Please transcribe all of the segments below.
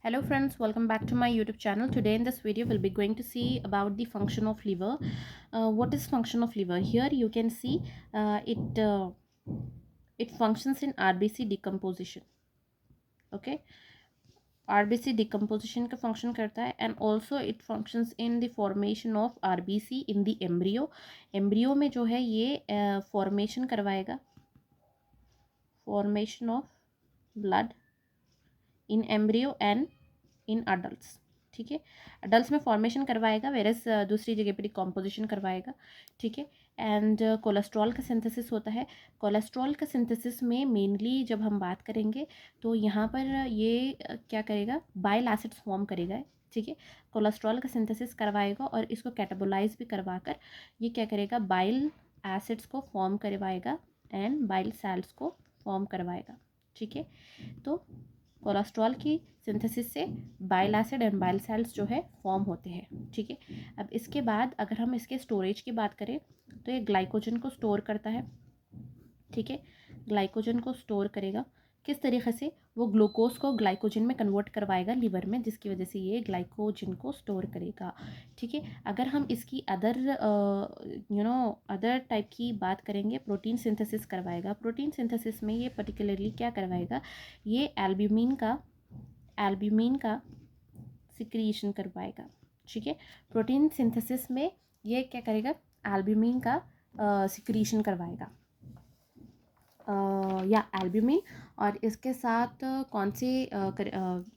Hello friends, welcome back to my YouTube channel. Today in this video we'll be going to see about the function of liver. What is function of liver? Here you can see it functions in RBC decomposition. Okay, RBC decomposition का function करता है and also it functions in the formation of RBC in the embryo. Embryo में जो है ये formation करवाएगा, formation of blood in embryo and in adults. ठीक है, अडल्ट में फॉर्मेशन करवाएगा, वेरस दूसरी जगह पर डिकम्पोजिशन करवाएगा. ठीक है, एंड कोलेस्ट्रॉल का सिंथेसिस होता है. कोलेस्ट्रॉल का सिंथेसिस में मेनली जब हम बात करेंगे तो यहाँ पर ये क्या करेगा, बाइल एसिड्स फॉर्म करेगा. ठीक है, कोलेस्ट्रॉल का सिंथेसिस करवाएगा और इसको कैटाबोलाइज भी करवाकर ये क्या करेगा, बाइल एसिड्स को फॉर्म करवाएगा एंड बाइल सेल्स को फॉर्म करवाएगा. ठीक है, तो कोलेस्ट्रॉल की सिंथेसिस से bile acid and bile salts जो है फॉर्म होते हैं. ठीक है, अब इसके बाद अगर हम इसके स्टोरेज की बात करें तो ये ग्लाइकोजन को स्टोर करता है. ठीक है, ग्लाइकोजन को स्टोर करेगा. किस तरीके से, वो ग्लूकोज को ग्लाइकोजन में कन्वर्ट करवाएगा लीवर में, जिसकी वजह से ये ग्लाइकोजन को स्टोर करेगा. ठीक है, अगर हम इसकी अदर टाइप की बात करेंगे, प्रोटीन सिंथेसिस करवाएगा. प्रोटीन सिंथेसिस में ये पर्टिकुलरली क्या करवाएगा, ये एल्ब्यूमिन का सिक्रीशन करवाएगा. ठीक है, प्रोटीन सिंथेसिस में ये क्या करेगा, एल्ब्यूमिन का सिक्रीशन करवाएगा या एल्ब्यूमिन. और इसके साथ कौन से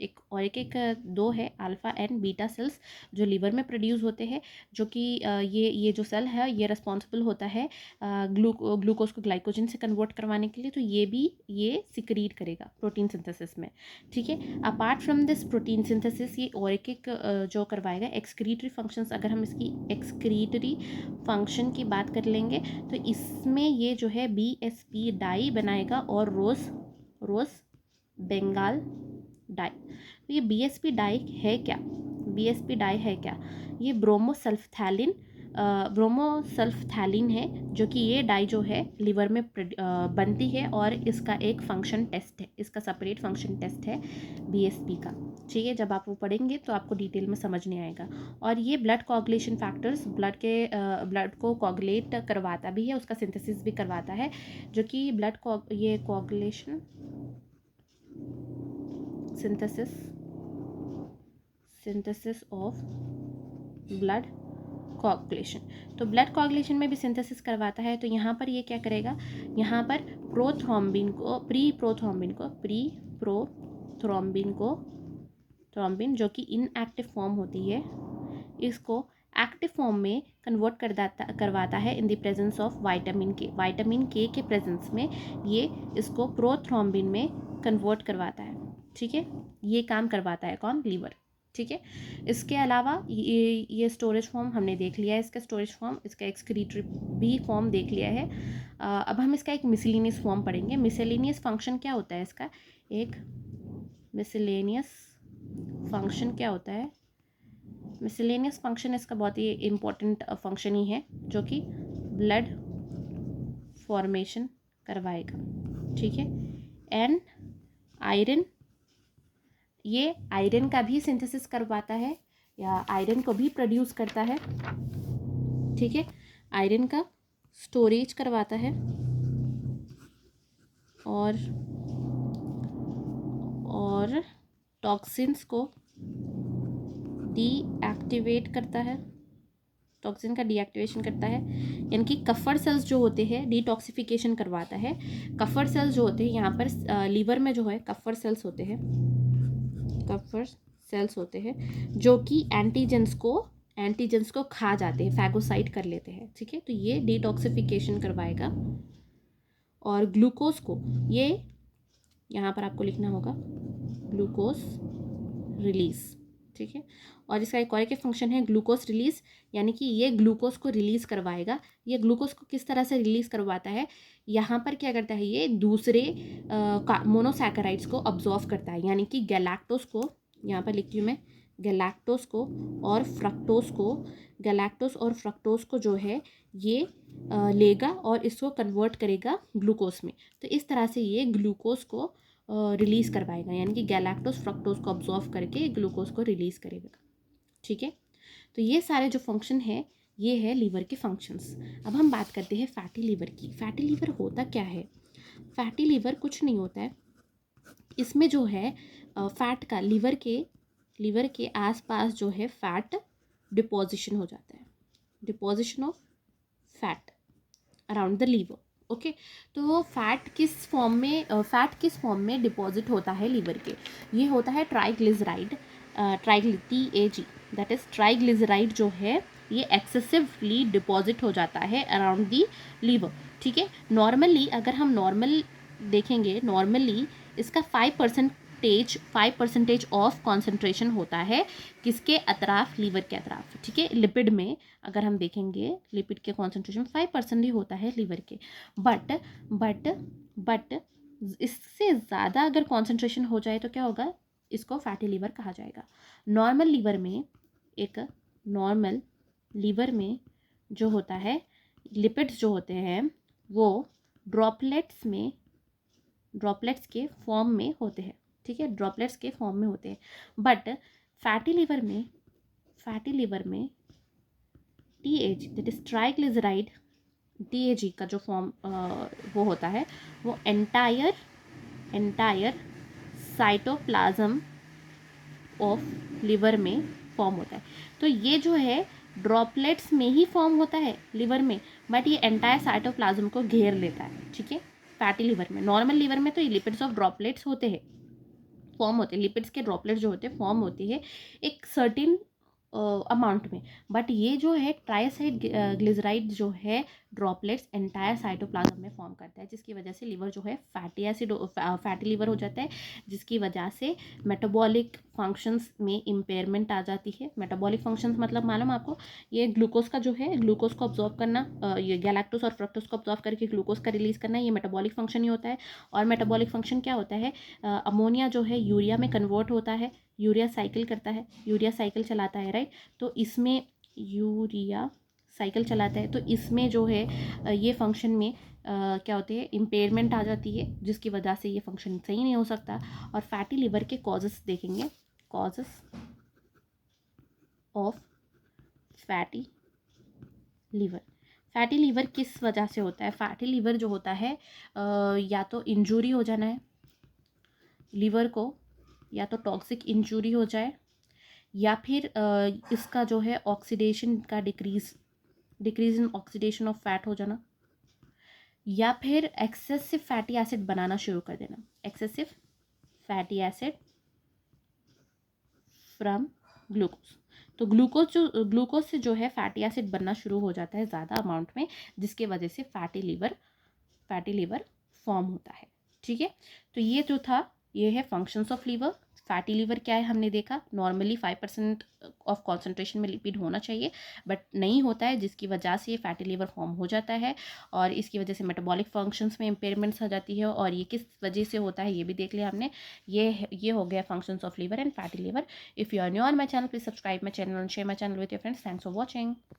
एक दो है अल्फ़ा एंड बीटा सेल्स जो लीवर में प्रोड्यूस होते हैं, जो कि ये जो सेल है ये रिस्पॉन्सिबल होता है ग्लूकोज को ग्लाइकोजन से कन्वर्ट करवाने के लिए. तो ये सिक्रीट करेगा प्रोटीन सिंथेसिस में. ठीक है, apart from this protein synthesis ये और एक जो करवाएगा एक्सक्रीटरी फंक्शंस. अगर हम इसकी एक्सक्रीटरी फंक्शन की बात कर लेंगे तो इसमें ये जो है BSP डाई बनाएगा और रोज बंगाल डाई. तो ये BSP डाई है क्या, BSP डाई है क्या, ये ब्रोमोसल्फथैलिन है, जो कि ये डाई जो है लिवर में बनती है और इसका एक फंक्शन टेस्ट है, इसका सेपरेट फंक्शन टेस्ट है BSP का. ठीक है, जब आप वो पढ़ेंगे तो आपको डिटेल में समझ नहीं आएगा. और ये ब्लड कोगुलेशन फैक्टर्स, ब्लड को कोगुलेट करवाता भी है, उसका सिंथेसिस भी करवाता है, जो कि ये coagulation synthesis of blood coagulation. तो ब्लड कोगुलेशन में भी सिंथेसिस करवाता है. तो यहाँ पर ये क्या करेगा, यहाँ पर थ्रोम्बिन जो कि इनएक्टिव फॉर्म होती है, इसको एक्टिव फॉर्म में कन्वर्ट करवाता है in the presence of vitamin के के प्रेजेंस में ये इसको प्रोथ्रोम्बिन में कन्वर्ट करवाता है. ठीक है, ये काम करवाता है कौन, लीवर. ठीक है, इसके अलावा ये स्टोरेज फॉर्म हमने देख लिया है, इसका स्टोरेज फॉर्म, इसका एक्सक्रीटरी भी फॉर्म देख लिया है. अब हम इसका एक मिसलेनियस फॉर्म पढ़ेंगे. मिसलेनियस फंक्शन क्या होता है इसका, एक मिसलेनियस फंक्शन क्या होता है, मिसलेनियस फंक्शन इसका बहुत ही इम्पोर्टेंट फंक्शन ही है, जो कि ब्लड फॉर्मेशन करवाएगा. ठीक है, एंड आयरन, ये आयरन का भी सिंथेसिस करवाता है या आयरन को भी प्रोड्यूस करता है. ठीक है, आयरन का स्टोरेज करवाता है और टॉक्सिन्स को डीएक्टिवेट करता है, टॉक्सिन का डीएक्टिवेशन करता है. यानी कि कफर सेल्स जो होते हैं डिटॉक्सिफिकेशन करवाता है. कफर सेल्स जो होते हैं यहाँ पर लीवर में जो है कफर सेल्स होते हैं जो कि एंटीजेंस को खा जाते हैं, फैगोसाइट कर लेते हैं. ठीक है, तो ये डिटॉक्सिफिकेशन करवाएगा. और ग्लूकोज को, ये यहाँ पर आपको लिखना होगा ग्लूकोज रिलीज. ठीक है, और इसका एक और एक फंक्शन है ग्लूकोज रिलीज, यानी कि ये ग्लूकोज को रिलीज़ करवाएगा. ये ग्लूकोज को किस तरह से रिलीज़ करवाता है, यहाँ पर क्या करता है, ये दूसरे मोनोसैकेराइड्स को अब्जॉर्व करता है. यानी कि गैलेक्टोज को, यहाँ पर लिखती हूँ मैं, गैलेक्टोज और फ्रक्टोज को जो है ये लेगा और इसको कन्वर्ट करेगा ग्लूकोज में. तो इस तरह से ये ग्लूकोज को रिलीज़ करवाएगा, यानी कि गैलेक्टोज फ्रक्टोज को ऑब्जॉर्व करके ग्लूकोज को रिलीज़ करेगा। ठीक है, तो ये सारे जो फंक्शन है ये है लीवर के फंक्शंस। अब हम बात करते हैं फैटी लीवर की। फैटी लीवर होता क्या है? फैटी लीवर कुछ नहीं होता है, इसमें जो है फैट का लीवर के आसपास जो है फैट डिपोजिशन हो जाता है, deposition of fat around the liver. Okay, तो फैट किस फॉर्म में डिपॉजिट होता है लीवर के? ये होता है triglyceride, TAG, that is triglyceride जो है ये एक्सेसिवली डिपॉजिट हो जाता है अराउंड दी लीवर। ठीक है, नॉर्मली अगर हम नॉर्मल देखेंगे, नॉर्मली इसका 5% ऑफ कॉन्सेंट्रेशन होता है किसके अतराफ? लीवर के अतराफ। ठीक है, लिपिड में अगर हम देखेंगे लिपिड के कॉन्सेंट्रेशन 5% ही होता है लीवर के, बट इससे ज़्यादा अगर कॉन्सेंट्रेशन हो जाए तो क्या होगा? इसको फैटी लीवर कहा जाएगा। नॉर्मल लीवर में जो होता है, लिपिड्स जो होते हैं वो ड्रॉपलेट्स के फॉर्म में होते हैं। ठीक है, ड्रॉपलेट्स के फॉर्म में होते हैं, बट फैटी लीवर में TAG, that is triglyceride, TAG का जो फॉर्म वो होता है वो एंटायर साइटोप्लाज्म ऑफ लिवर में फॉर्म होता है। तो ये जो है ड्रॉपलेट्स में ही फॉर्म होता है लिवर में, बट ये एंटायर साइटोप्लाज्म को घेर लेता है। ठीक है, फैटी लिवर में। नॉर्मल लिवर में तो ये लिपिड्स ऑफ ड्रॉपलेट्स होते हैं, फॉर्म होते हैं, लिपिड्स के ड्रॉपलेट्स जो होते हैं फॉर्म होती है एक सर्टिन अमाउंट में, बट ये जो है ट्राइसाइड ग्लिसराइड जो है ड्रॉपलेट्स एंटायर साइटोप्लाज्म में फॉर्म करता है, जिसकी वजह से लिवर जो है फैटी लिवर हो जाता है, जिसकी वजह से मेटाबॉलिक फंक्शंस में इम्पेयरमेंट आ जाती है। मेटाबॉलिक फंक्शंस मतलब मालूम आपको, ये ग्लूकोज का जो है, ग्लूकोज को ऑब्जॉर्व करना, ये गैलेक्टोज और फ्रक्टोज को ऑब्जॉर्व करके ग्लूकोज का रिलीज करना, ये मेटाबॉलिक फंक्शन ही होता है। और मेटाबॉलिक फंक्शन क्या होता है? अमोनिया जो है यूरिया में कन्वर्ट होता है, यूरिया साइकिल करता है, यूरिया साइकिल चलाता है, राइट? तो इसमें यूरिया साइकिल चलाता है, तो इसमें जो है ये फंक्शन में क्या होते हैं? इम्पेयरमेंट आ जाती है, जिसकी वजह से ये फंक्शन सही नहीं हो सकता। और फैटी लिवर के कॉजेस देखेंगे, causes of fatty liver. Fatty liver किस वजह से होता है? फैटी लीवर जो होता है या तो इंजरी हो जाना है लीवर को, या तो टॉक्सिक इंजरी हो जाए, या फिर इसका जो है ऑक्सीडेशन का decrease in oxidation of fat हो जाना, या फिर एक्सेसिव फैटी एसिड बनाना शुरू कर देना, excessive fatty acid from glucose. तो ग्लूकोज से जो है फैटी एसिड बनना शुरू हो जाता है ज़्यादा अमाउंट में, जिसके वजह से फैटी लीवर फॉर्म होता है। ठीक है, तो ये जो था ये है functions of liver. Fatty liver क्या है हमने देखा, नॉर्मली 5% ऑफ कॉन्सेंट्रेशन में लिपिड होना चाहिए, बट नहीं होता है, जिसकी वजह से ये फैटी लीवर फॉर्म हो जाता है, और इसकी वजह से मेटाबॉलिक फंक्शंस में इम्पेयरमेंट्स आ जाती है। और ये किस वजह से होता है ये भी देख लिया हमने। ये हो गया functions of liver and fatty liver. If you are new on my channel, please subscribe my channel and share my channel with your friends. Thanks for watching.